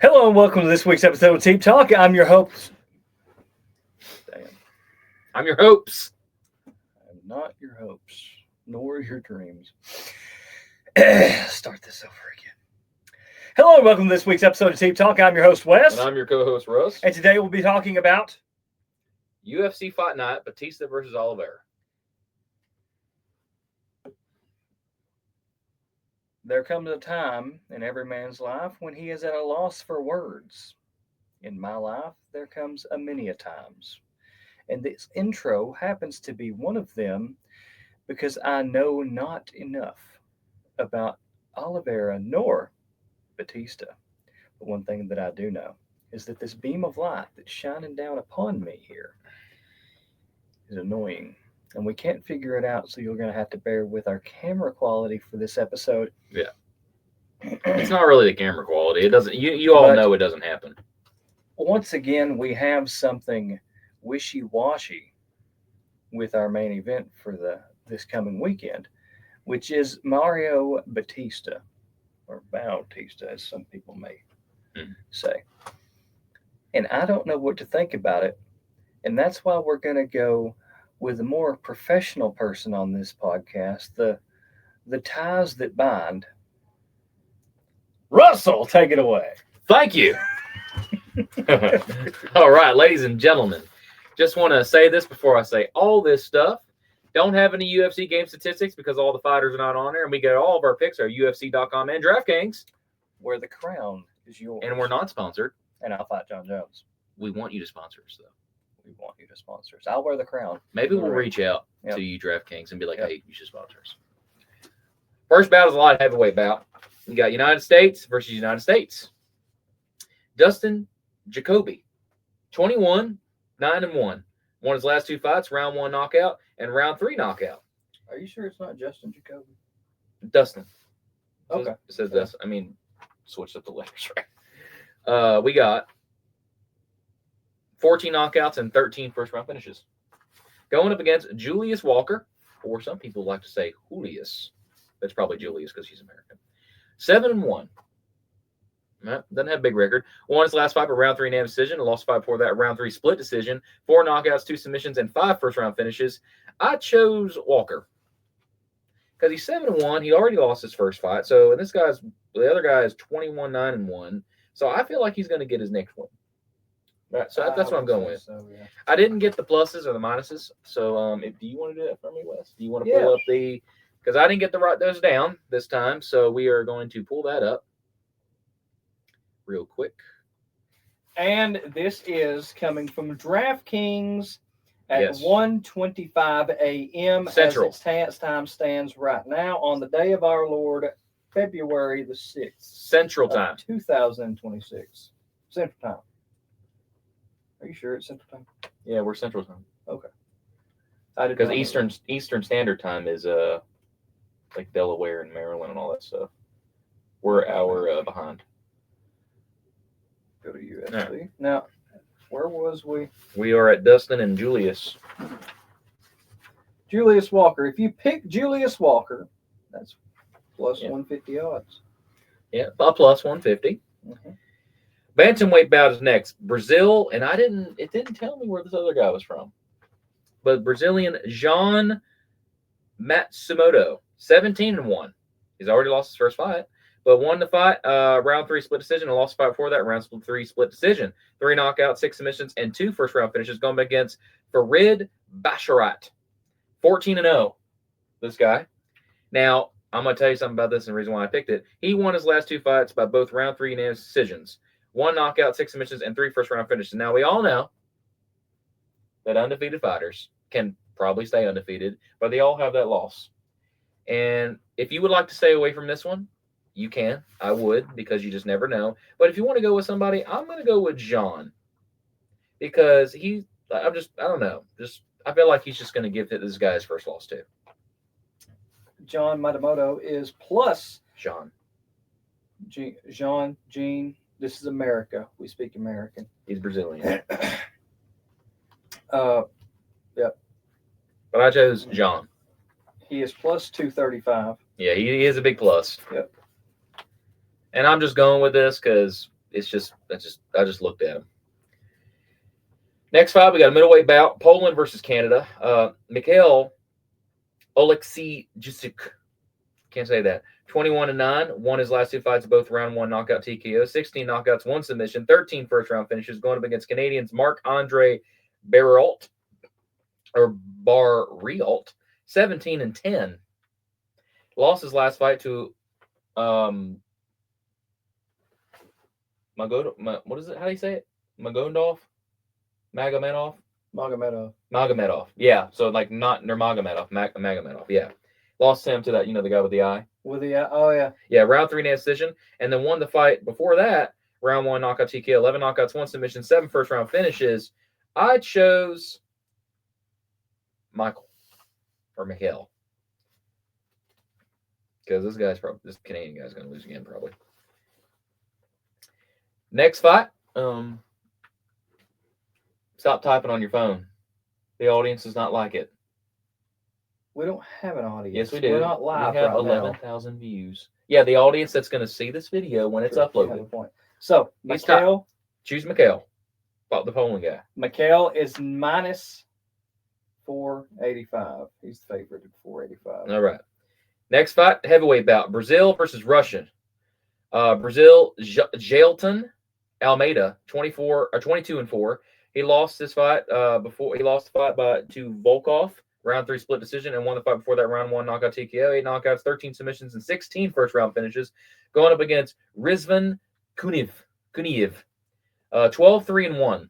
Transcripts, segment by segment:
Hello and welcome to this week's episode of Team Talk. I'm your host. I'm your hopes. I'm not your hopes, nor your dreams. Start this over again. Hello and welcome to this week's episode of Team Talk. I'm your host, Wes. And I'm your co-host, Russ. And today we'll be talking about UFC Fight Night, Bautista versus Oliveira. There comes a time in every man's life when he is at a loss for words. In my life, there comes a many a times. And this intro happens to be one of them because I know not enough about Oliveira nor Bautista. But one thing that I do know is that this beam of light that's shining down upon me here is annoying. And we can't figure it out, so you're going to have to bear with our camera quality for this episode. Yeah. It's not really the camera quality. It doesn't. You all know it doesn't happen. Once again, we have something wishy-washy with our main event for this coming weekend, which is Mario Bautista, or Bautista, as some people may say. And I don't know what to think about it, and that's why we're going to go with a more professional person on this podcast, the ties that bind. Russell, take it away. Thank you. All right, ladies and gentlemen, just want to say this before I say all this stuff. Don't have any UFC game statistics because all the fighters are not on there, and we get all of our picks at UFC.com and DraftKings, where the crown is yours. And we're not sponsored. And I'll fight John Jones. We want you to sponsor us, though. We want you to sponsor us. I'll wear the crown. Maybe we'll reach out to you, DraftKings, and be like, Yep. hey, you should sponsor us. First bout is a light heavyweight bout. You got United States versus United States. Dustin Jacoby, 21, 9-1. Won his last two fights, round 1 knockout and round 3 knockout. Are you sure it's not Justin Jacoby? Dustin. Okay. It says Dustin. I mean, switched up the letters, right? We got 14 knockouts and 13 first-round finishes. Going up against Julius Walker, or some people like to say Julius. That's probably Julius because he's American. 7-1. Doesn't have a big record. Won his last fight by round 3 unanimous decision. Lost fight before that, round 3 split decision. 4 knockouts, 2 submissions, and 5 first-round finishes. I chose Walker because he's 7-1. He already lost his first fight. So, and the other guy is 21, 9-1. So I feel like he's going to get his next one. Right, so that's what I'm going with. So, yeah. I didn't get the pluses or the minuses. So, do you want to do that for me, Wes? Do you want to pull up the? Because I didn't get to write those down this time, so we are going to pull that up real quick. And this is coming from DraftKings at 1:25 a.m. Central. As its time stands right now on the day of our Lord, February the 6th. Central time. 2026. Central time. Are you sure it's Central time? Yeah, we're Central time. Okay. Because Eastern Standard Time is like Delaware and Maryland and all that stuff. We're an hour behind. Go to UFC. Right. Now, where was we? We are at Dustin and Julius. Julius Walker. If you pick Julius Walker, that's plus 150 odds. Yeah, a plus 150. Mm-hmm. Bantamweight bout is next. Brazil, and it didn't tell me where this other guy was from. But Brazilian Jean Matsumoto, 17-1. He's already lost his first fight, but won the fight, round 3 split decision, and lost the fight before that, round 3 split decision. 3 knockouts, 6 submissions, and 2 first-round finishes going back against Farid Basharat, 14-0. This guy. Now, I'm going to tell you something about this and the reason why I picked it. He won his last 2 fights by both round 3 unanimous decisions. 1 knockout, 6 submissions, and 3 first-round finishes. Now, we all know that undefeated fighters can probably stay undefeated, but they all have that loss. And if you would like to stay away from this one, you can. I would, because you just never know. But if you want to go with somebody, I'm going to go with Jean. Because I don't know. I feel like he's just going to give this guy his first loss, too. John Matsumoto is plus. Jean. Gene. This is America. We speak American. He's Brazilian. Yep. But I chose Jean. He is plus 235. Yeah, he is a big plus. Yep. And I'm just going with this because I just looked at him. Next fight, we got a middleweight bout: Poland versus Canada. Mikhail Oleksiejczuk, can't say that. 21-9, won his last two fights, both round one knockout TKO. 16 knockouts, 1 submission, 13 first round finishes, going up against Canadians Marc-Andre Barriault, 17-10. Lost his last fight to what is it? How do you say it? Magomedov? Magomedov. Yeah. So like not Nurmagomedov. Magomedov. Yeah. Lost him to that, the guy with the eye. With the eye? Oh, yeah. Yeah, round 3 decision. And then won the fight before that, round 1 knockout TKO, 11 knockouts, 1 submission, 7 first round finishes. I chose Mikhail. Because this Canadian guy's going to lose again, probably. Next fight. Stop typing on your phone. The audience does not like it. We don't have an audience. Yes, we do. We're not live. We have right 11,000 views. Yeah, the audience that's going to see this video when it's uploaded. You have a point. So, Mikhail. Choose Mikhail. About the Poland guy. Mikhail is minus 485. He's the favorite at 485. All right. Next fight, heavyweight bout: Brazil versus Russian. Brazil, Jailton Almeida, 22-4. He lost this fight before. He lost the fight to Volkov, round 3 split decision, and won the fight before that, round 1 knockout TKO, 8 knockouts, 13 submissions, and 16 first round finishes, going up against Rizvan Kuniev, 12-3-1.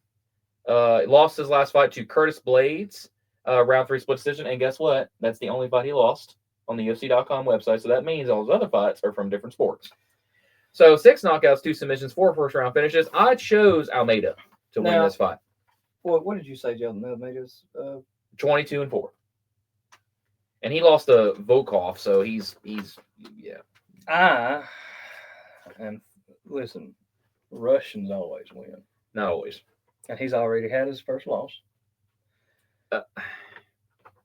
Lost his last fight to Curtis Blades, round 3 split decision, and guess what? That's the only fight he lost on the UFC.com website. So that means all his other fights are from different sports. So 6 knockouts, 2 submissions, 4 first round finishes. I chose Almeida to win this fight. Well, what did you say, Jelton? Almeida's 22-4. And he lost to Volkov, so he's yeah. And listen, Russians always win. Not always. And he's already had his first loss.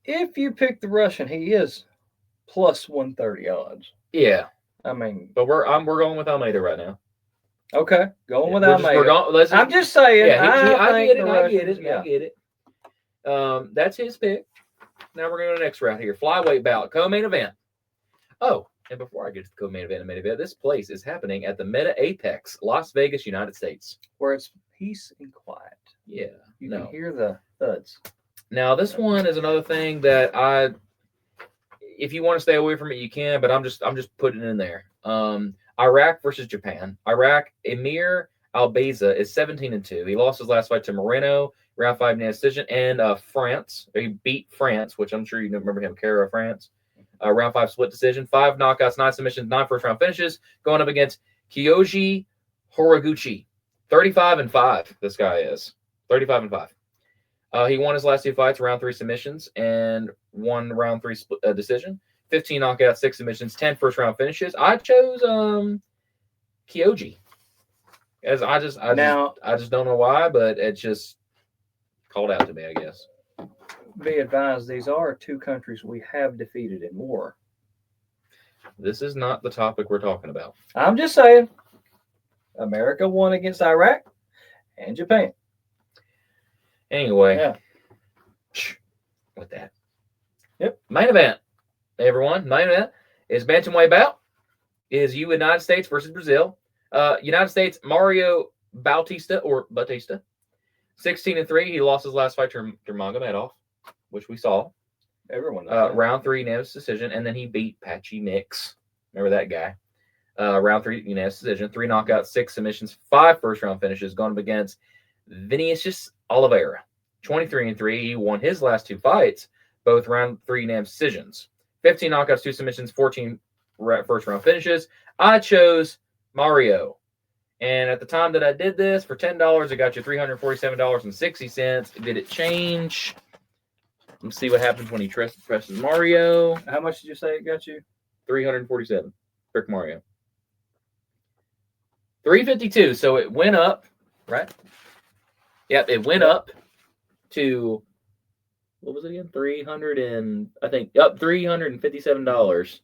If you pick the Russian, he is plus 130 odds. Yeah. I mean, but we're going with Almeida right now. Okay, going with Almeida. I'm just saying. Yeah, I get it. That's his pick. Now we're going to the next round here. Flyweight bout, co-main event. Oh, and before I get to the co-main event and main event, this place is happening at the Meta Apex, Las Vegas, United States, where it's peace and quiet. Yeah, you can hear the thuds. Now this one is another thing that if you want to stay away from it, you can, but I'm just putting it in there. Iraq versus Japan. Iraq, Emir Albeza is 17-2. He lost his last fight to Moreno, round 5 decision, and France. He beat France, which I'm sure you remember him, Cara France. Round 5 split decision, 5 knockouts, 9 submissions, 9 first round finishes, going up against Kyoji Horiguchi. 35-5. This guy is 35-5. He won his last 2 fights, round 3 submissions, and 1 round 3 split decision. 15 knockouts, 6 submissions, 10 first round finishes. I chose Kyoji. As I just don't know why, but it just called out to me, I guess. Be advised, these are 2 countries we have defeated in war. This is not the topic we're talking about. I'm just saying, America won against Iraq and Japan. Anyway, yeah. With that. Yep. Main event, everyone. Main event is bantamweight bout. Is United States versus Brazil. United States, Mario Bautista. 16-3. He lost his last fight to Magomedov, which we saw. Everyone knows. Round 3 unanimous decision, and then he beat Patchy Mix. Remember that guy? Round 3 unanimous decision, 3 knockouts, 6 submissions, 5 first round finishes, going up against Vinicius Oliveira. 23-3. He won his last 2 fights, both round 3 unanimous decisions. 15 knockouts, 2 submissions, 14 first round finishes. I chose Mario. And at the time that I did this, for $10, it got you $347.60. Did it change? Let's see what happens when he presses Mario. How much did you say it got you? $347. Frick Mario. $352. So it went up, right? Yep, it went up to, what was it again? $357.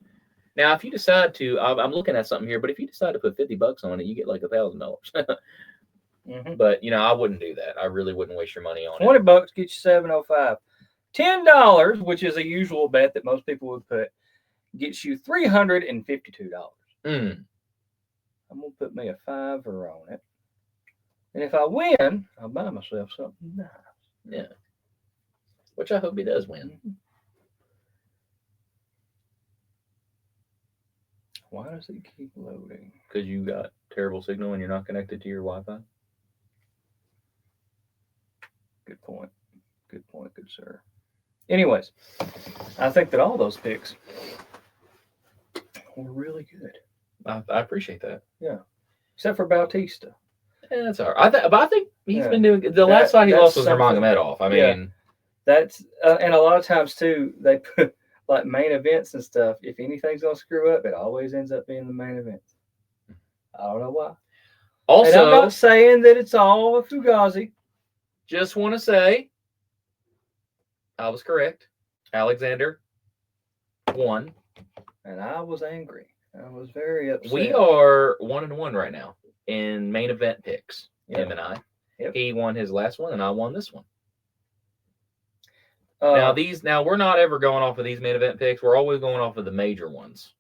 Now, if you decide to, I'm looking at something here, but if you decide to put $50 on it, you get like $1,000. But I wouldn't do that. I really wouldn't waste your money on $20 it. get you 705. $10, which is a usual bet that most people would put, gets you $352. Mm. I'm gonna put me a fiver on it, and if I win, I'll buy myself something nice. Yeah, which I hope he does win. Why does it keep loading? Because you got terrible signal and you're not connected to your Wi-Fi. Good point. Good point, good sir. Anyways, I think that all those picks were really good. I appreciate that. Yeah, except for Bautista. Yeah, that's all right. But I think he's been doing the That- last fight he that's lost was something- Nurmagomedov. I Yeah. mean, That's and a lot of times too, they put like main events and stuff. If anything's gonna screw up, it always ends up being the main event. I don't know why. And I'm also, not saying that it's all a Fugazi. just want to say, I was correct. Alexander won. And I was angry. I was very upset. We are 1-1 right now in main event picks. Yep. Him and I. Yep. He won his last one, and I won this one. Uh, Now we're not ever going off of these main event picks. We're always going off of the major ones.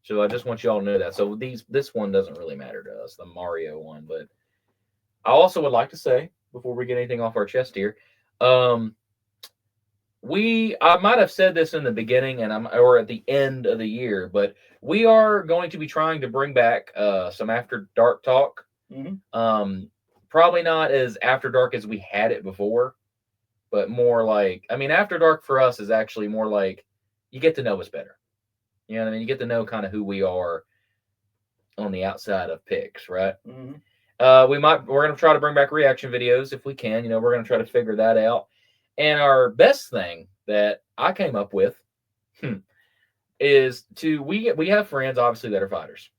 So I just want you all to know that. So this one doesn't really matter to us, the Mario one. But I also would like to say, before we get anything off our chest here, I might have said this in the beginning or at the end of the year, but we are going to be trying to bring back some After Dark talk. mhm. Probably not as After Dark as we had it before, but more like, After Dark for us is actually more like you get to know us better. You know what I mean? You get to know kind of who we are on the outside of picks, right? Mhm. We're going to try to bring back reaction videos if we can. We're going to try to figure that out. And our best thing that I came up with is we have friends obviously that are fighters,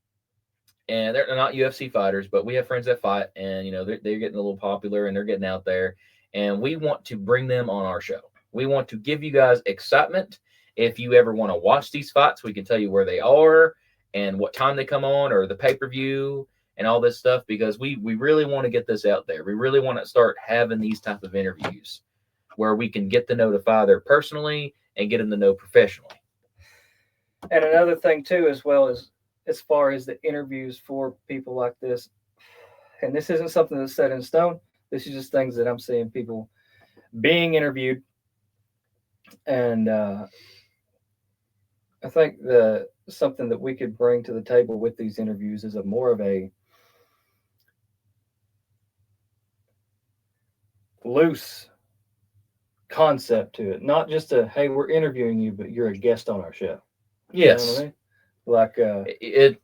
and they're not UFC fighters, but we have friends that fight, and they're getting a little popular and they're getting out there, and we want to bring them on our show. We want to give you guys excitement. If you ever want to watch these fights, we can tell you where they are and what time they come on, or the pay-per-view and all this stuff, because we really want to get this out there. We really want to start having these type of interviews where we can get to know the fighter personally and get them to know professionally. And another thing too, as far as the interviews for people like this, and this isn't something that's set in stone. This is just things that I'm seeing people being interviewed, and I think something that we could bring to the table with these interviews is more of a loose concept to it, not just hey, we're interviewing you, but you're a guest on our show. Yes. You know what I mean? Like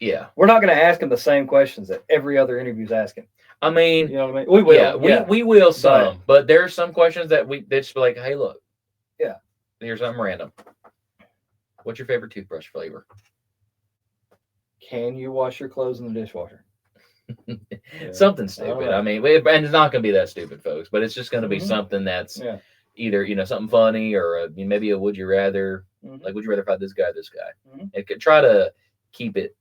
yeah. We're not going to ask them the same questions that every other interview's asking. You know what I mean? We will. Yeah, we will some, but there are some questions that they just be like, hey, look. Yeah. Here's something random. What's your favorite toothbrush flavor? Can you wash your clothes in the dishwasher? Something stupid. And it's not going to be that stupid, folks, but it's just going to be something that's either, something funny or maybe a would you rather, like, would you rather fight this guy or this guy? It could try to keep it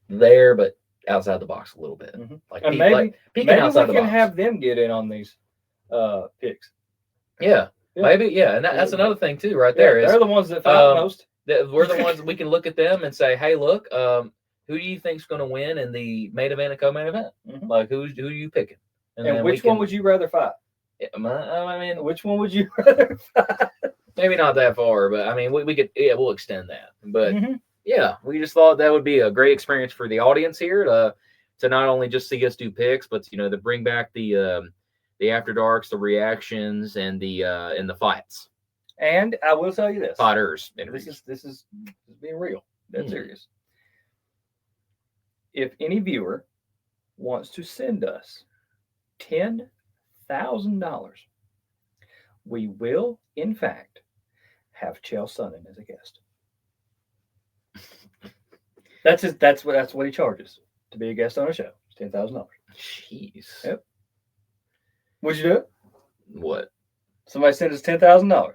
there, but outside the box a little bit. Like, and maybe we can box. have them get in on these picks. Yeah. Maybe, yeah. And that's another thing, too, right there. They're the ones that fight most. We're the ones that we can look at them and say, hey, look, who do you think's going to win in the main event and co-main event? Like, who are you picking? And which one would you rather fight? Which one would you rather fight? Maybe not that far, but we could, we'll extend that. But we just thought that would be a great experience for the audience here to not only just see us do picks, but to bring back the After Darks, the reactions, and the fights. And I will tell you this: fighters. This is being real, dead serious. If any viewer wants to send us $10,000, we will, in fact, have Chael Sonnen as a guest. That's what he charges to be a guest on a show. It's $10,000. Jeez. Yep. Would you do it? What? Somebody send us $10,000.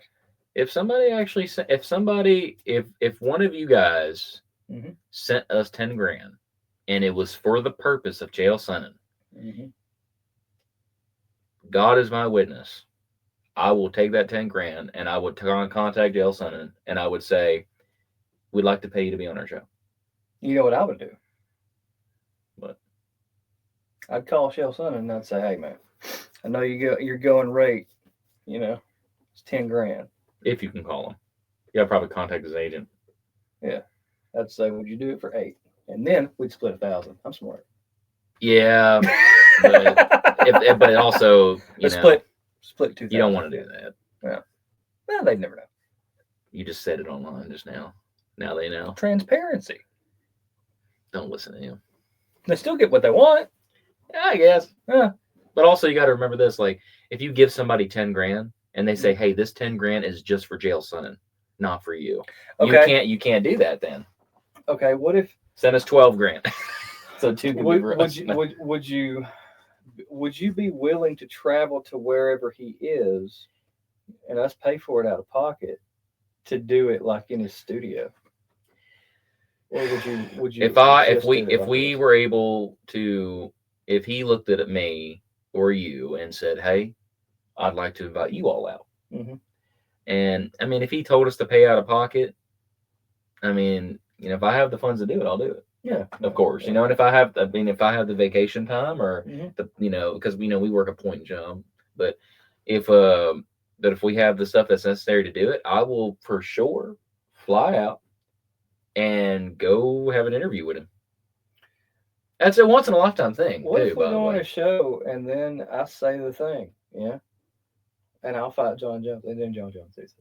if somebody actually, if one of you guys Mhm. sent us 10 grand, and it was for the purpose of jail sunning, Mhm. God is my witness. I will take that 10 grand and I would contact jail sunning and I would say, we'd like to pay you to be on our show. You know what I would do? But I'd call Shell Son and I'd say, "Hey man, I know you're going rate. You know, it's 10 grand. if you can call him, you gotta probably contact his agent. Yeah." I'd say, "Would you do it for 8?" And then we'd split 1,000. I'm smart. Yeah, but also, Let's split 2,000. you don't want to do that. Yeah. Well, they'd never know. You just said it online just now. Now they know. Transparency. Don't listen to him. They still get what they want. Yeah, I guess. Yeah. But also, you got to remember this: like, if you give somebody 10 grand and they say, "Hey, this 10 grand is just for jail sunning, not for you," Okay. you can't do that. Then Okay. What if send us 12 grand. So 2 can be for us. would you be willing to travel to wherever he is and us pay for it out of pocket to do it like in his studio? Or would you if just do it if like we this? were able to, if he looked at me or you and said, "Hey, I'd like to invite you all out," Mhm. and I mean, if he told us to pay out of pocket, I mean, if I have the funds to do it, I'll do it. Yeah. Of course, Yeah. and if I have, if I have the vacation time or Mhm. the, because we work a point jump, but if but if we have the stuff that's necessary to do it, I will for sure fly out and go have an interview with him. That's a once in a lifetime thing What too, if we by the go on way. a show and then I say the thing, yeah, and I'll fight John Jones, and then John Jones says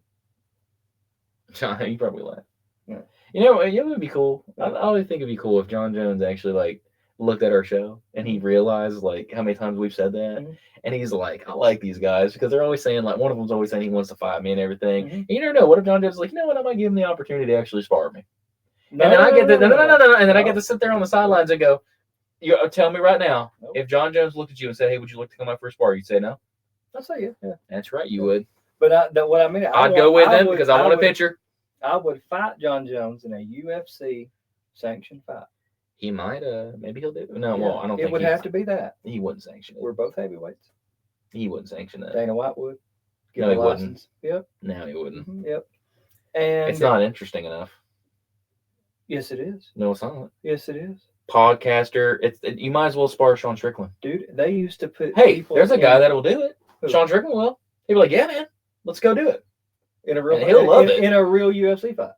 John, you probably laugh. Yeah. It would be cool. I always think it'd be cool if John Jones actually like looked at our show and he realized like how many times we've said that, Mhm. and he's like, I like these guys because they're always saying like one of them's always saying he wants to fight me and everything. Mhm. And you never know. What if John Jones is like, you know what? I might give him the opportunity to actually spar me, No, and then no, I no, get no, to no, no, no. and then I get No. to sit there on the sidelines and go, you tell me right now, Nope. if John Jones looked at you and said, "Hey, would you like to come out for a spar?" You'd say no. I'll say yeah. That's right, you would. But what I mean, I'd go with him because I want a picture. I would fight John Jones in a UFC sanctioned fight. He might, maybe he'll do it. No, Yeah. well, I don't It think would have to be that. he wouldn't sanction it. We're both heavyweights. He wouldn't sanction that. Dana White would. No, he wouldn't. Yep. No, he wouldn't. Mhm, yep. And It's not interesting enough. Yes, it is. No, it's not. Yes, it is. Podcaster. You might as well spar Sean Strickland. Dude, they used to put people there's a guy that'll do it. Who? Sean Strickland will. He'll be like, "Yeah, man, let's go do it." In a real and he'll love it. In a real UFC fight.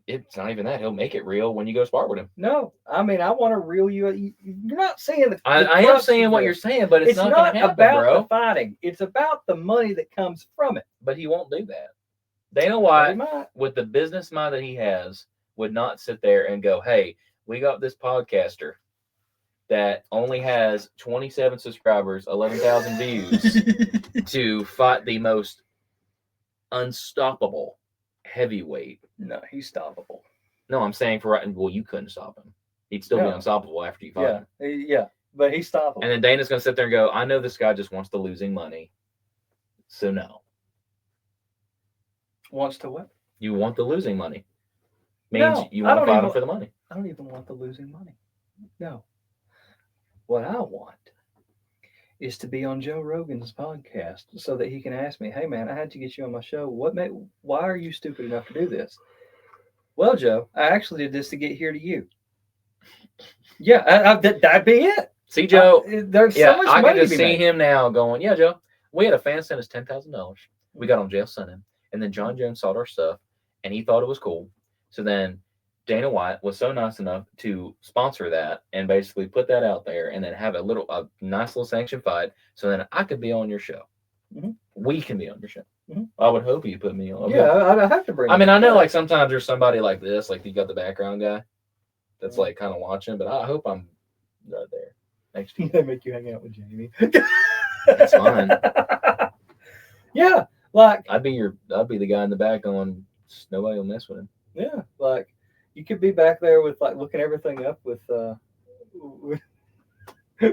It's not even that. He'll make it real when you go spar with him. No, I mean, I want a real UFC. You're not saying the I am saying what you're saying, but it's not gonna happen, about bro. the fighting. It's about the money that comes from it. But he won't do that. Dana White, with the business mind that he has, would not sit there and go, "Hey, we got this podcaster that only has 27 subscribers, 11,000 views to fight the most unstoppable heavyweight." No, he's stoppable. No, I'm saying well, you couldn't stop him. He'd still be unstoppable after you fight him. Yeah, but he's stoppable. And then Dana's going to sit there and go, "I know this guy just wants the losing money. So no." Wants to what? You want the losing money. Means you want to fight him for the money. I don't even want the losing money. No. What I want is to be on Joe Rogan's podcast so that he can ask me, "Hey man, I had to get you on my show. Why are you stupid enough to do this?" "Well, Joe, I actually did this to get here to you." Yeah, that'd be it. See, Joe, there's so much I money can just to be see made. him now going, "Yeah, Joe, we had a fan send us $10,000. We got on jail Sunday, and then John Jones saw our stuff, and he thought it was cool. So then Dana White was so nice enough to sponsor that and basically put that out there, and then have a nice little sanctioned fight. So then I could be on your show. Mm-hmm. We can be on your show. Mm-hmm. I would hope you put me on. Yeah, I have to bring. I mean, I know like sometimes there's somebody like this, like you got the background guy that's like kind of watching, but I hope I'm right there next to you. They make you hang out with Jamie. That's fine. Yeah, like I'd be the guy in the back going, nobody will mess with him. Yeah, like you could be back there with like looking everything up with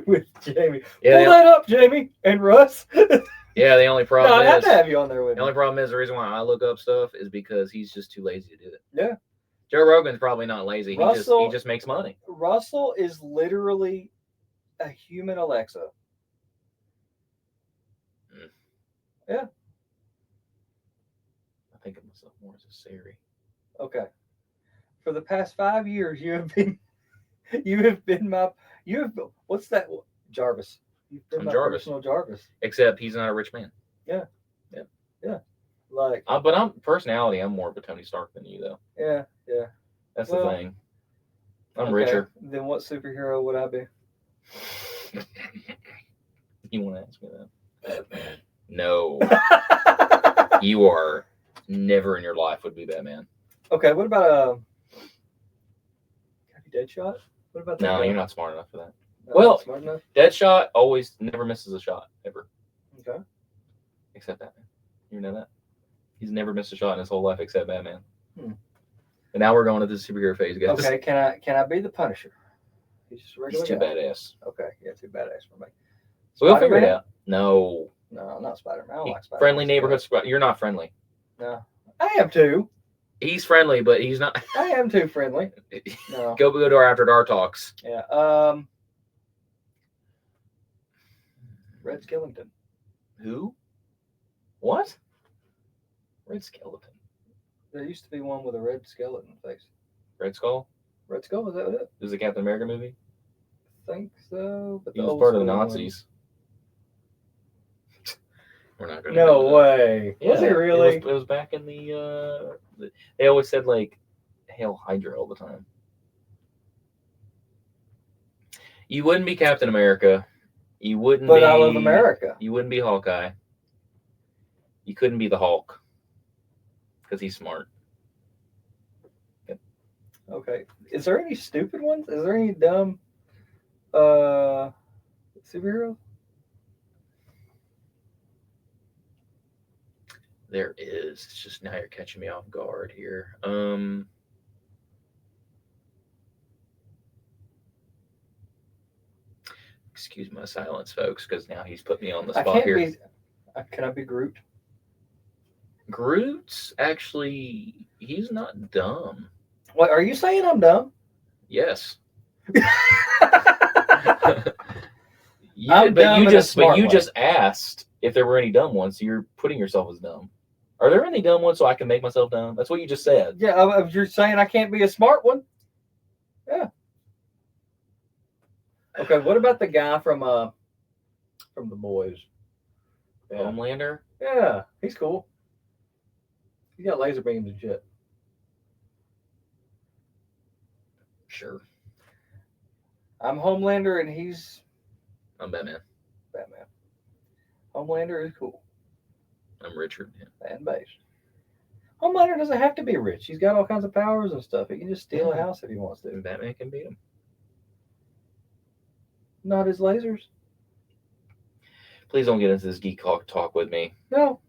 with Jamie. Yeah, Pull that up, Jamie and Russ. Yeah, the only No, problem I'd have is to have you on there with the me. only problem is the reason why I look up stuff is because he's just too lazy to do it. Yeah. Joe Rogan's probably not lazy. He Russell just makes money. Russell is literally a human Alexa. Mm. Yeah. I think of myself more as a Siri. Okay. For the past 5 years, you have been my you have what's that Jarvis? You've been I'm my Jarvis. personal Jarvis. Except he's not a rich man. Yeah. Yeah. Yeah. Like But I'm personality. I'm more of a Tony Stark than you, though. yeah, yeah. That's Well, the thing. I'm okay. richer. Then what superhero would I be? You want to ask me that? Batman. No, you are never in your life would be Batman. Okay, what about Deadshot? What about that No, guy? you're not smart enough for that. No, Well, not smart enough. Deadshot always never misses a shot ever, Okay. except Batman. You know that he's never missed a shot in his whole life except Batman. Hmm. And now we're going to the superhero phase, guys. Okay, can I be the Punisher? He's just a He's regular too guy. badass. Okay, yeah, too badass for me. We'll figure it Spider-Man? out. No, No, not Spider-Man. I don't like Spider-Man. friendly neighborhood. You're not friendly. No, I am too. He's friendly, but he's not. I am too friendly. No. Go to our after dark talks. Yeah. Red Skellington. Who? What? Red Skeleton. There used to be one with a red skeleton face. Red Skull? Red Skull, is that it? This is a Captain America movie? I think so. But He the was old part of the school Nazis. We're not going one. to. No way. Yeah, Was it really? It was back in the. They always said, like, Hail Hydra all the time. You wouldn't be Captain America. You wouldn't But be. I love America. You wouldn't be Hawkeye. You couldn't be the Hulk. Because he's smart. Okay. Is there any stupid ones? Is there any dumb superheroes? There is. It's just now you're catching me off guard here. Excuse my silence, folks, because now he's put me on the I spot can't here. be. Can I be Groot? Groot's actually he's not dumb. What are you saying? I'm dumb. Yes. I'm dumb in a smart you way. just asked if there were any dumb ones. So you're putting yourself as dumb. Are there any dumb ones so I can make myself dumb? That's what you just said. Yeah, you're saying I can't be a smart one. Yeah. Okay. What about the guy from The Boys? Yeah. Homelander? Yeah, he's cool. He got laser beams and shit. Sure. I'm Homelander and he's I'm Batman. Batman. Homelander is cool I'm Richard. Yeah. and base. Homelander doesn't have to be rich. He's got all kinds of powers and stuff. He can just steal a house if he wants to. And Batman can beat him. Not his lasers. Please don't get into this geek talk with me. No.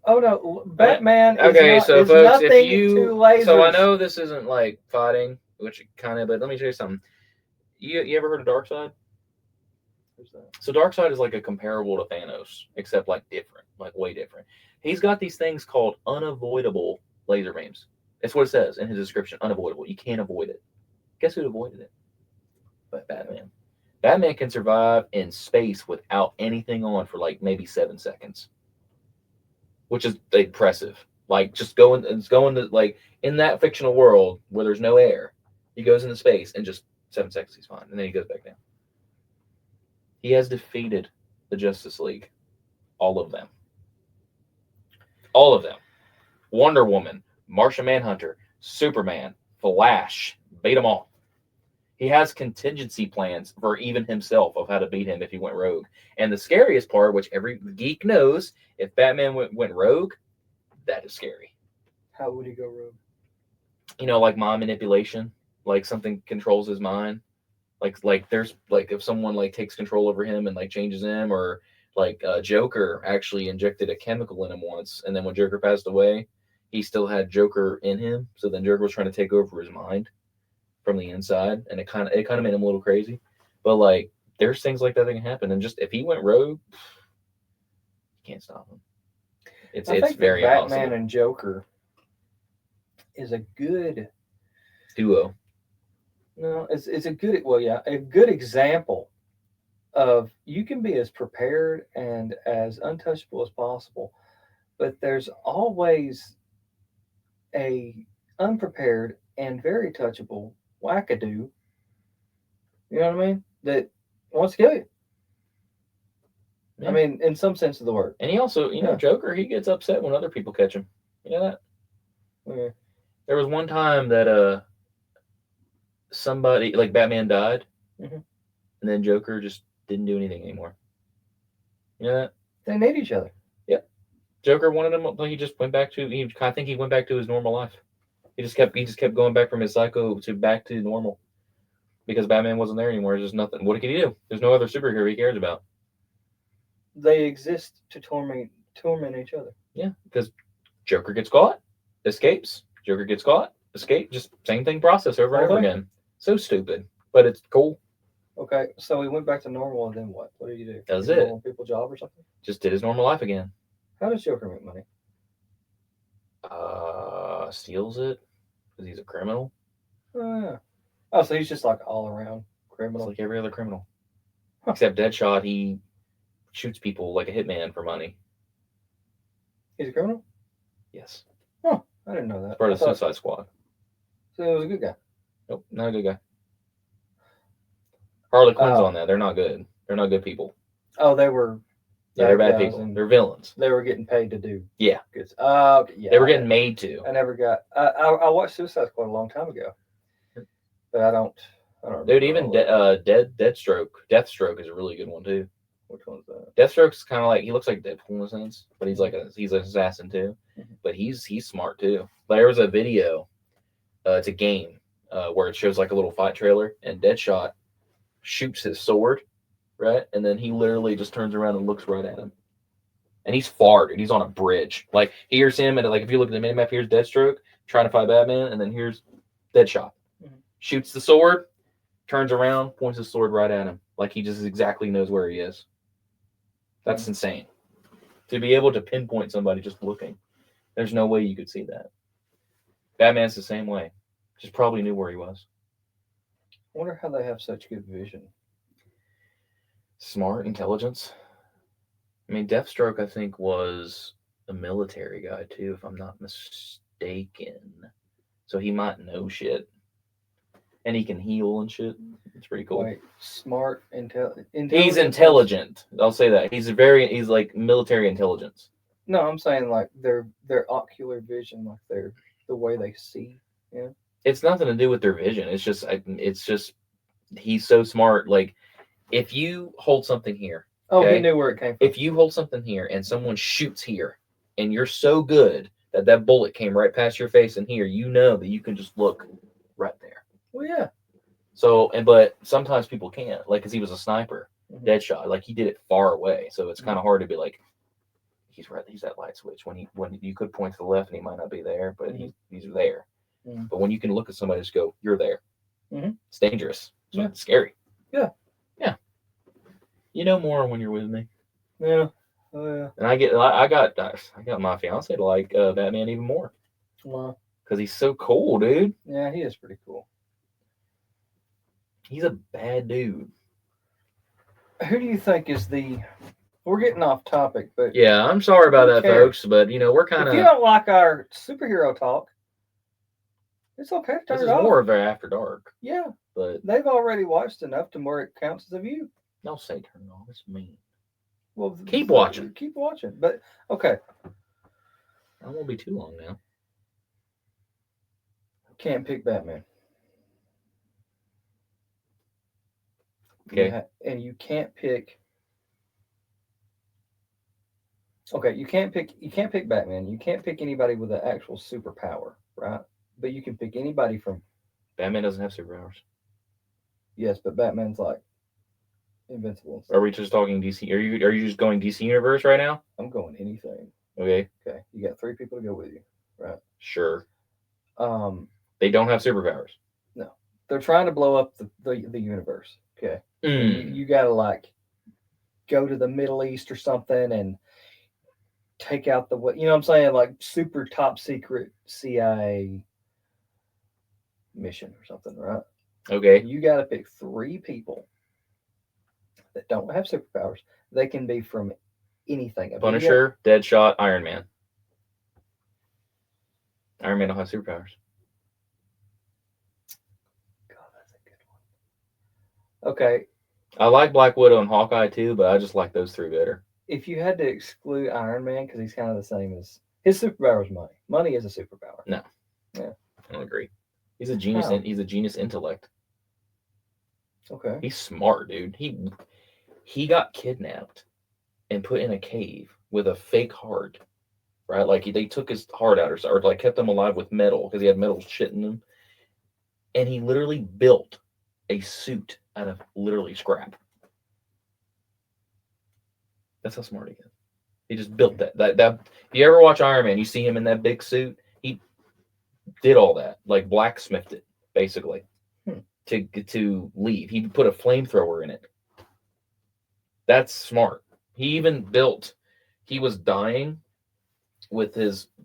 Oh no. Batman Okay, is, so is folks, nothing if you to lasers. so I know this isn't like fighting, which kind of, but let me show you something. You ever heard of Darkseid? Who's that? So Darkseid is like a comparable to Thanos, except like different, like way different. He's got these things called unavoidable laser beams. That's what it says in his description. Unavoidable. You can't avoid it. Guess who avoided it? But Batman. Batman can survive in space without anything on for like maybe 7 seconds, which is impressive. Like just going to like in that fictional world where there's no air, he goes into space and just 7 seconds he's fine, and then he goes back down. He has defeated the Justice League, all of them. All of them. Wonder Woman, Martian Manhunter, Superman, Flash, beat them all. He has contingency plans for even himself of how to beat him if he went rogue. And the scariest part, which every geek knows, if Batman went rogue, that is scary. How would he go rogue? You know, like mind manipulation, like something controls his mind. Like there's like if someone like takes control over him and like changes him, or like Joker actually injected a chemical in him once, and then when Joker passed away, he still had Joker in him. So then Joker was trying to take over his mind from the inside, and it kind of made him a little crazy. But like there's things like that can happen. And just if he went rogue, you can't stop him. It's I think very that Batman impossible. and Joker is a good Duo. no, it's a good a good example of you can be as prepared and as untouchable as possible, but there's always a unprepared and very touchable wackadoo. You know what I mean? That wants to kill you. I Yeah. mean, in some sense of the word. And he also, Yeah. Joker, he gets upset when other people catch him. You know that? Yeah. There was one time that somebody like Batman died, Mhm. and then Joker just didn't do anything anymore. You know that? They need each other. Yeah. Joker wanted him. He just went back to. I think he went back to his normal life. He just kept going back from his psycho to back to normal because Batman wasn't there anymore. There's just nothing. What could he do? There's no other superhero he cares about. They exist to torment each other. Yeah, because Joker gets caught, escapes. Joker gets caught, escape. Just same thing process over and Whole over thing. again. So stupid, but it's cool. Okay, so he went back to normal, and then what? What did he do? That's Get a it. normal people job or something? Just did his normal life again. How does Joker make money? Steals it because he's a criminal. Oh, yeah. Oh, so he's just like all around It's criminal. like every other criminal, Huh. except Deadshot. He shoots people like a hitman for money. He's a criminal? Yes, Huh. I didn't know that. it's part of I thought- Suicide Squad. So he was a good guy. Nope, not a good guy. Harley Quinn's Oh. on that. They're not good. They're not good people. Oh, they were. Yeah, they're bad guys people. and They're villains. They were getting paid to do. Yeah. Good. Okay, yeah. They were getting made to. I never got. I watched Suicide Squad a long time ago, but I don't. Dude, even Deathstroke is a really good one too. Which one's that? Deathstroke's kind of like he looks like Deadpool in a sense, but he's an assassin too. But he's smart too. But there was a video. It's a game where it shows like a little fight trailer, and Deadshot shoots his sword, right, and then he literally just turns around and looks right at him. And he's far, dude. He's on a bridge. Like here's him, and like if you look at the minimap, here's Deathstroke trying to fight Batman, and then here's Deadshot. Shoots the sword, turns around, points his sword right at him, like he just exactly knows where he is. That's insane. To be able to pinpoint somebody just looking, there's no way you could see that. Batman's the same way. Just probably knew where he was. I wonder how they have such good vision. Smart intelligence. I mean, Deathstroke, I think, was a military guy too, if I'm not mistaken. So he might know shit, and he can heal and shit. It's pretty cool. Wait, smart, intelligent. He's intelligent. I'll say that. He's like military intelligence. No, I'm saying like their ocular vision, like the way they see. Yeah. It's nothing to do with their vision. It's just he's so smart. Like if you hold something here. Oh, okay? He knew where it came from. If you hold something here and someone shoots here, and you're so good that bullet came right past your face and here, you know that you can just look right there. Well, yeah. So, but sometimes people can't, like, because he was a sniper, Deadshot, like he did it far away, so it's kind of hard to be like, he's right, he's that light switch. When you could point to the left and he might not be there, but he's there. But when you can look at somebody, just go, you're there. It's dangerous. It's scary. Yeah. Yeah. You know more when you're with me. Yeah. Oh yeah. And I got my fiance to like Batman even more. Wow. Because he's so cool, dude. Yeah, he is pretty cool. He's a bad dude. Who do you think is the? We're getting off topic, but yeah, I'm sorry about that, folks. But we're kind of. If you don't like our superhero talk, it's okay to turn this it is off. more of an after dark. Yeah, but they've already watched enough to where it counts as a view. Don't say turn it off. It's mean. Well, keep watching. Keep watching. But okay, I won't be too long now. Can't pick Batman. Okay. And you can't pick. Okay, you can't pick Batman. You can't pick anybody with an actual superpower, right? But you can pick anybody from. Batman doesn't have superpowers. Yes, but Batman's like invincible. Are we just talking DC? Are you just going DC universe right now? I'm going anything. Okay. Okay. You got 3 people to go with you, right? Sure. They don't have superpowers. No. they're trying to blow up the universe. Okay, and Mm. you gotta like go to the Middle East or something and take out the what you know what I'm saying, like super top secret CIA mission or something, right? Okay. You got to pick three people that don't have superpowers. They can be from anything of any. Punisher, Deadshot, Iron Man. Iron Man don't have superpowers. God, that's a good one. Okay, I like Black Widow and Hawkeye too, but I just like those three better. if you had to exclude Iron Man because he's kind of the same as his superpower is money. Money is a superpower. No, Yeah. I don't agree. He's a genius. How? He's a genius intellect. Okay. He's smart, dude. He got kidnapped and put in a cave with a fake heart, right? Like they took his heart out or like kept him alive with metal because he had metal shit in him, and he literally built a suit out of literally scrap. That's how smart he is. He just built that. If you ever watch Iron Man, you see him in that big suit. He did all that, like blacksmithed it, basically, Hmm. to leave. He put a flamethrower in it. That's smart. He even built. He was dying with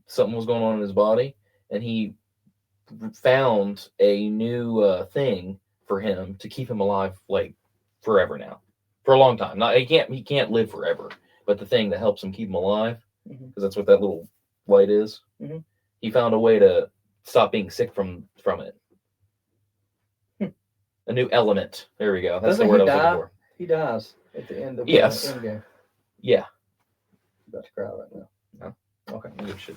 something was going on in his body, and he found a new thing for him to keep him alive, like forever now, for a long time. Not he can't live forever, but the thing that helps him keep him alive, because that's what that little light is. Mhm. He found a way to stop being sick from it. A new element. There we go. That's Doesn't the word he I was looking die? for. He dies at the end of Yes. Endgame. Yeah. I'm about to cry right now. No. Okay. Good shit.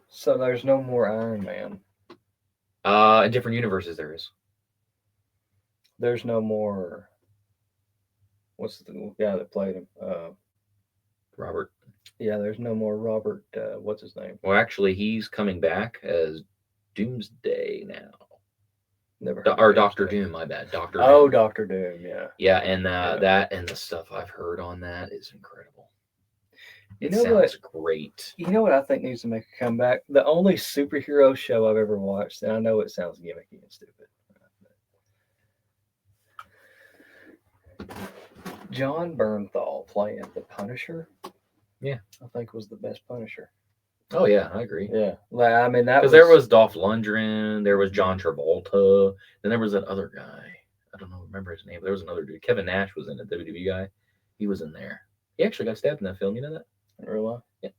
So there's no more Iron Man. In different universes, there is. There's no more. What's the guy that played him? Robert. Yeah, there's no more Robert. What's his name? Well, actually, he's coming back as Doomsday now. Never heard Or of Doctor Doomsday. Doom, my bad. Doctor Oh, Doom. Doctor Doom. Yeah. Yeah, and Yeah. that and the stuff I've heard on that is incredible. You It know sounds what? great. You know what I think needs to make a comeback? The only superhero show I've ever watched, and I know it sounds gimmicky and stupid. John Bernthal playing the Punisher. Yeah. I think was the best Punisher. Oh yeah, I agree. Yeah, like I mean that Because there was Dolph Lundgren, there was John Travolta, then there was that other guy. I don't know, remember his name. But there was another dude. Kevin Nash was in it, WWE guy. He was in there. He actually got stabbed in that film. You know that? really. Yeah.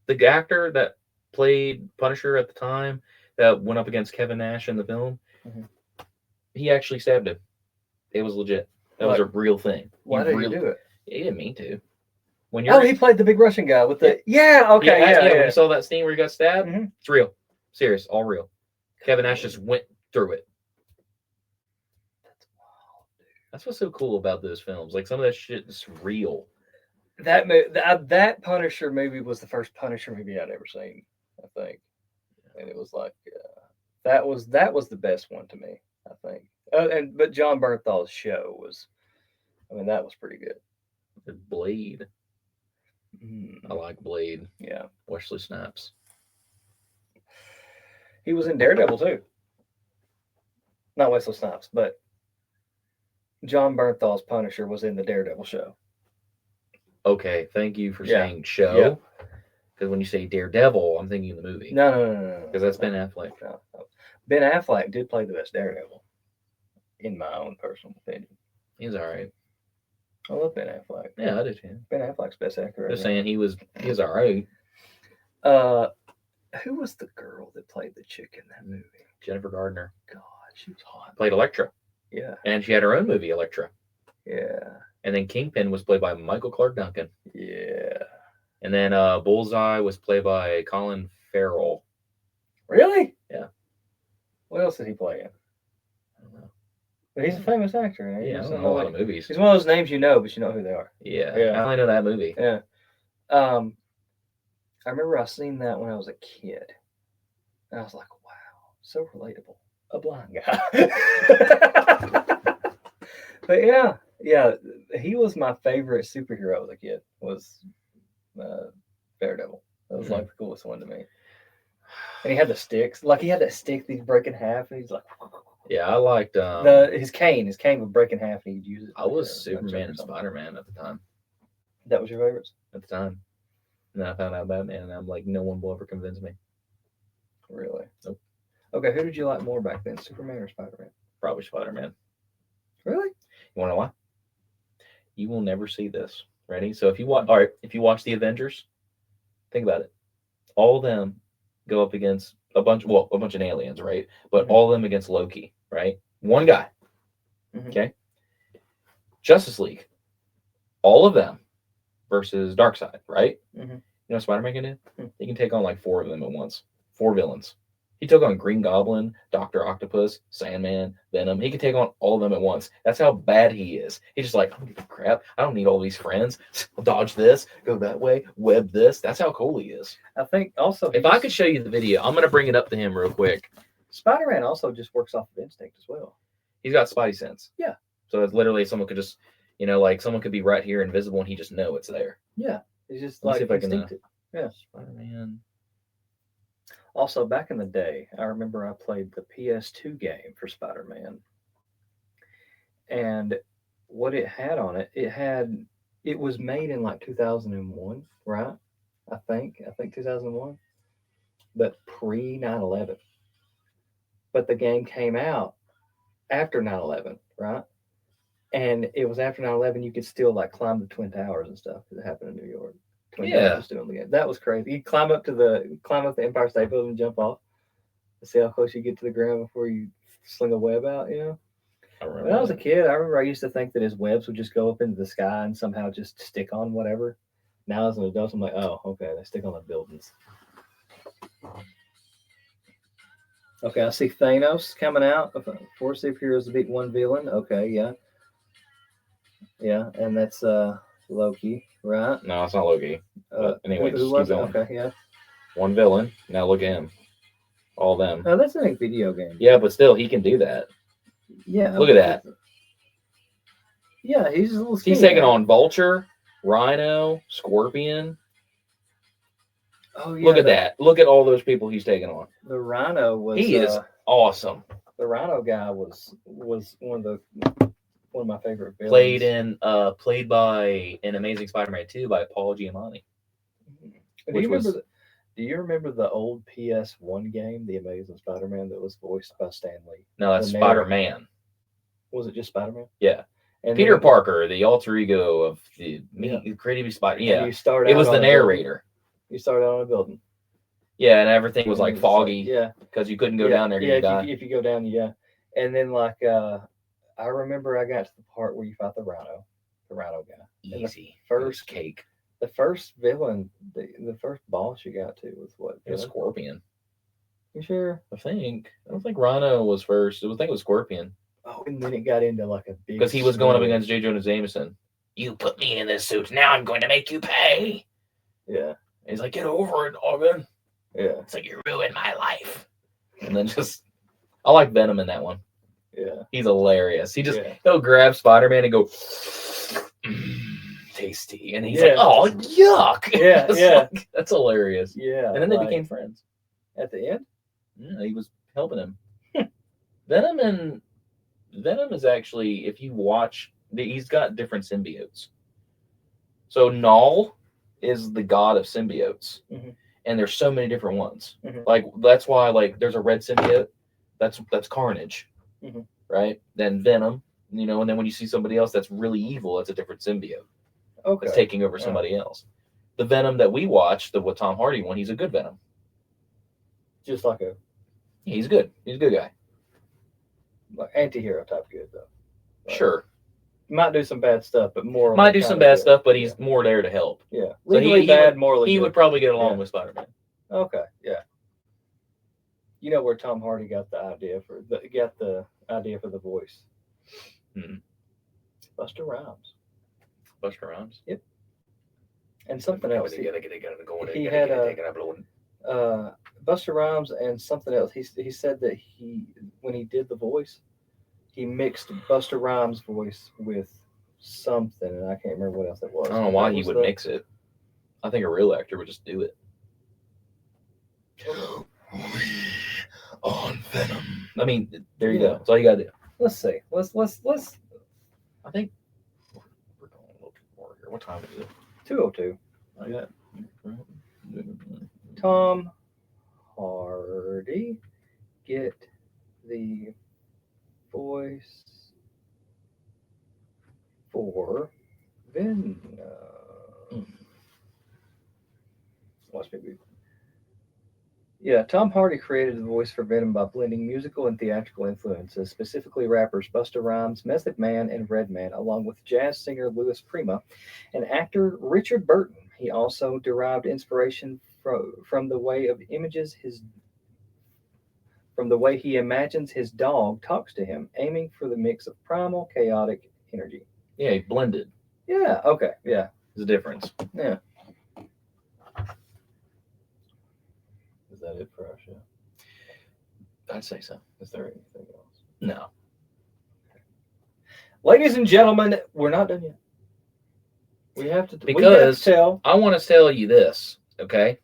The actor that played Punisher at the time that went up against Kevin Nash in the film, Mhm. he actually stabbed him. It was legit. That was a real thing. Why did he do it? He didn't mean to. When Oh, he played the big Russian guy with the okay, yeah. yeah. When you saw that scene where he got stabbed, Mhm. it's real, serious, all real. Kevin Nash just went through it. That's wild, dude. That's what's so cool about those films. Like some of that shit is real. That Punisher movie was the first Punisher movie I'd ever seen, I think, and it was like that was the best one to me, I think. But John Bernthal's show was, I mean, that was pretty good. Blade. I like Blade. Yeah, Wesley Snipes. he was in Daredevil too. Not Wesley Snipes, but John Bernthal's Punisher was in the Daredevil show. Okay, thank you for Yeah. saying show. Yeah. Because when you say Daredevil, I'm thinking the movie. No. Because that's Ben Affleck. No. Ben Affleck did play the best Daredevil, in my own personal opinion. He's all right. I love Ben Affleck. Yeah, I do too. Ben Affleck's best actor. Just saying he was all right. Who was the girl that played the chick in that movie? Jennifer Gardner. God, she was hot. Played Elektra. Yeah. And she had her own movie, Elektra. Yeah. And then Kingpin was played by Michael Clark Duncan. Yeah. And then Bullseye was played by Colin Farrell. Really? Yeah. What else did he play in? I don't know. But he's a famous actor. Right? Yeah, I don't know a lot of movies. He's one of those names you know, but you know who they are. Yeah. Yeah. I only know that movie. Yeah. I remember I seen that when I was a kid. And I was like, wow, so relatable. A blind guy. But yeah, he was my favorite superhero as a kid, was Daredevil. That was like the coolest one to me. And he had the sticks. Like he had that stick that he'd break in half and he's like Yeah, I liked his cane. His cane would break in half, and he'd use it. I like was a Superman nunchuck or and something. Spider-Man at the time. That was your favorites? At the time. And then I found out Batman, and I'm like, no one will ever convince me. Really? Nope. Okay, who did you like more back then, Superman or Spider-Man? Probably Spider-Man. Really? You want to know why? You will never see this. Ready? So if you watch, all right, if you watch the Avengers, think about it. All of them go up against a bunch of aliens, right? But Mhm. all of them against Loki, right? One guy. Mhm. Okay. Justice League, all of them versus Darkseid, right? Mhm. You know what Spider-Man can do? Hmm. He can take on like 4 of them at once. 4 villains. He took on Green Goblin, Doctor Octopus, Sandman, Venom. He can take on all of them at once. That's how bad he is. He's just like, I don't give a crap. I don't need all these friends. I'll dodge this, go that way, web this. That's how cool he is. I think also If I could show you the video, I'm gonna bring it up to him real quick. Spider-Man also just works off of instinct as well. He's got Spidey sense. Yeah. So it's literally someone could just, like someone could be right here invisible and he just know it's there. Yeah. It's just Let me like see if I can, instinctive. Yeah. Spider-Man. Also, back in the day, I remember I played the PS2 game for Spider-Man, and what it had on it, it was made in like 2001, right? I think 2001, but pre 9/11. But the game came out after 9/11, right? And it was after 9/11. You could still like climb the Twin Towers and stuff because it happened in New York. Twin Towers Yeah. was doing the game. That was crazy. You climb up the Empire State Building and jump off. See how close you get to the ground before you sling a web out. I When remember I was a that. kid, I remember I used to think that his webs would just go up into the sky and somehow just stick on whatever. Now as an adult, I'm like, oh, okay, they stick on the buildings. Okay, I see Thanos coming out. 4 superheroes to beat 1 villain. Okay, yeah, yeah, and that's Loki, right? No, it's not Loki. But anyway, Who just keep was it? going. Okay, yeah. 1 villain. Now look at him. All them. No, that's a video game. Yeah, but still, he can do that. Yeah. Look at that. Yeah, he's a little. He's taking on Vulture, Rhino, Scorpion. Oh yeah. Look at that. Look at all those people he's taking on. The Rhino was. He is awesome. The Rhino guy was one of my favorite villains. Played by in Amazing Spider-Man 2 by Paul Giamatti. Do you remember the old PS1 game, The Amazing Spider-Man, that was voiced by Stan Lee? No, that's Spider-Man. Was it just Spider-Man? Yeah. And Peter Parker, the alter ego of the creative Spider. Yeah. It was the narrator. You started out on a building. Yeah, and everything was like foggy. Yeah. Because you couldn't go down there. Yeah, if you go down, yeah. And then I remember I got to the part where you fought the Rhino guy. Easy. First cake. The first villain, the first boss you got to was what? It was Scorpion. You sure? I don't think Rhino was first. I think it was Scorpion. Oh, and then it got into like a big. Because he was going up against J. Jonah Jameson. You put me in this suit. Now I'm going to make you pay. Yeah. And he's like, get over it, Logan. Yeah. It's like, you ruined my life. And then I like Venom in that one. Yeah. He's hilarious. He'll grab Spider-Man and go, tasty. And he's like, oh, yuck. Yeah, yeah. That's hilarious. Yeah. And then they became friends. At the end? Yeah, he was helping him. Venom is actually, if you watch, he's got different symbiotes. So Null is the god of symbiotes. Mm-hmm. And there's so many different ones. Mm-hmm. Like, that's why, there's a red symbiote. That's Carnage. Mm-hmm. Right? Then Venom, and then when you see somebody else that's really evil, that's a different symbiote. Okay. That's taking over somebody else. The Venom that we watched, the Tom Hardy one, he's a good Venom. Just like he's good. He's a good guy. Like anti-hero type good, though. Sure. Might do some bad stuff, but more. Might do some bad stuff, but he's more there to help. Yeah. Legally bad, morally he good. would probably get along with Spider-Man. Okay. Yeah. You know where Tom Hardy got the idea for the voice? Hmm. Busta Rhymes. Busta Rhymes? Yep. And something else. He had Busta Rhymes and something else. He said that when he did the voice, he mixed Busta Rhymes' voice with something, and I can't remember what else it was. I don't know why he would mix it. I think a real actor would just do it. On Venom. I mean, there you go. That's all you got to do. Let's see. Let's. I think we're going a little too far here. What time is it? 2:02. I got Tom Hardy, get the voice for Venom. Watch me. Yeah, Tom Hardy created the voice for Venom by blending musical and theatrical influences, specifically rappers Busta Rhymes, Method Man, and Redman, along with jazz singer Louis Prima and actor Richard Burton. He also derived inspiration from the way of images his from the way he imagines his dog talks to him, aiming for the mix of primal, chaotic energy. Yeah, he blended. Yeah. Okay. Yeah. There's a difference. Yeah. Is that it for our show? I'd say so. Is there anything else? No. Ladies and gentlemen, we're not done yet. We have to because tell. I want to tell you this. Okay.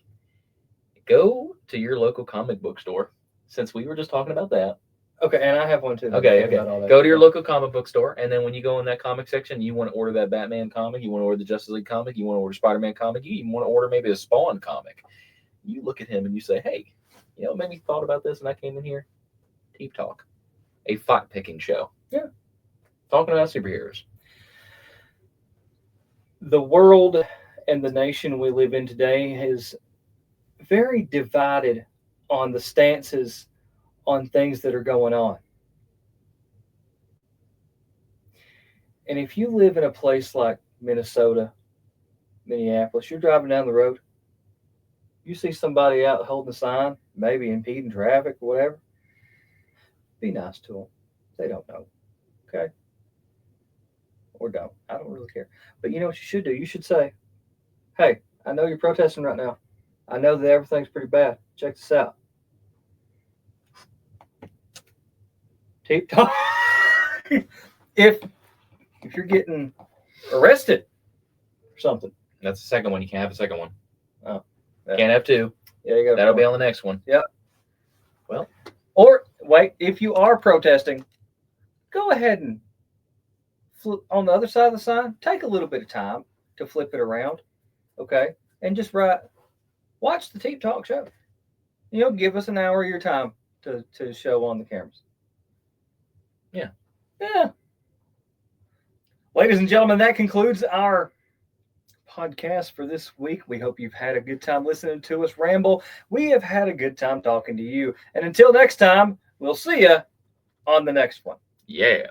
Go to your local comic book store. Since we were just talking about that. Okay, and I have one too. Okay. Go to your local comic book store, and then when you go in that comic section, you want to order that Batman comic, you want to order the Justice League comic, you want to order Spider-Man comic, you even want to order maybe a Spawn comic. You look at him and you say, hey, you know what made me thought about this when I came in here? Teep Talk. A fight-picking show. Yeah. Talking about superheroes. The world and the nation we live in today is very divided on the stances on things that are going on. And if you live in a place like Minnesota, Minneapolis, you're driving down the road, you see somebody out holding a sign, maybe impeding traffic or whatever, be nice to them. They don't know. Okay? Or don't. I don't really care. But you know what you should do? You should say, hey, I know you're protesting right now. I know that everything's pretty bad. Check this out. Teep Talk. if you're getting arrested or something. That's the second one. You can't have a second one. Oh. Yeah. Can't have two. Yeah, you go. That'll be on the next one. Yep. Well. Or wait, if you are protesting, go ahead and flip on the other side of the sign. Take a little bit of time to flip it around. Okay. And just watch the Teep Talk show. You know, give us an hour of your time to show on the cameras. Yeah. Yeah. Ladies and gentlemen, that concludes our podcast for this week. We hope you've had a good time listening to us ramble. We have had a good time talking to you. And until next time, we'll see you on the next one. Yeah.